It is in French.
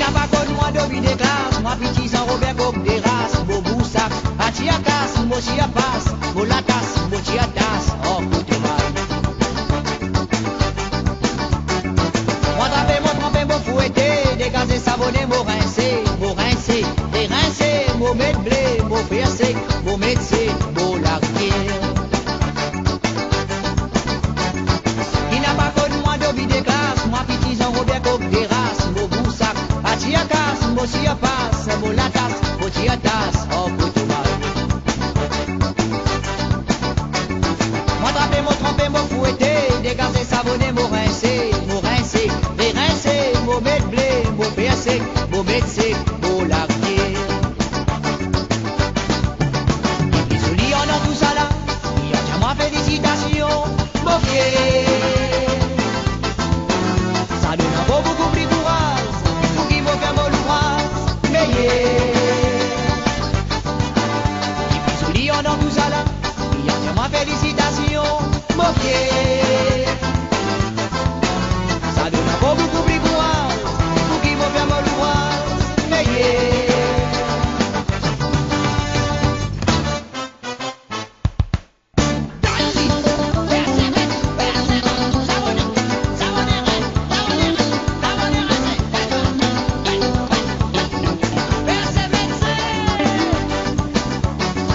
n'a pas connu moi de vie des classes, moi petit sans Robert comme des races, beau boussac, à Chiapas, moi Chiapas, moi la tasse, moi Chiatas, oh putain mal. Moi trempé, moi fouetté, dégazé, savonné, moi rincé, et rincé, moi mettre blé, moi percé, moi médecin, moi larguer. Qui n'a pas connu moi de vie des classes, moi petit sans Robert comme des races, moi boussac, à Chiapas, moi Chiapas, moi la tasse, moi Chiatas, oh putain mal. Moi trempé, moi fouetté, dégazé, savonné, moi rincé, et rincé, moi mettre blé, moi percé, moi médecin, moi larguer. Et puis sous on a tout ça là, il y a déjà ma félicitation, mon pied. Ça donne un beaucoup plus courage, pour qui m'a fait mon ouvrage, mais et puis sous on a tout ça là, il y a déjà ma félicitation, mon pied.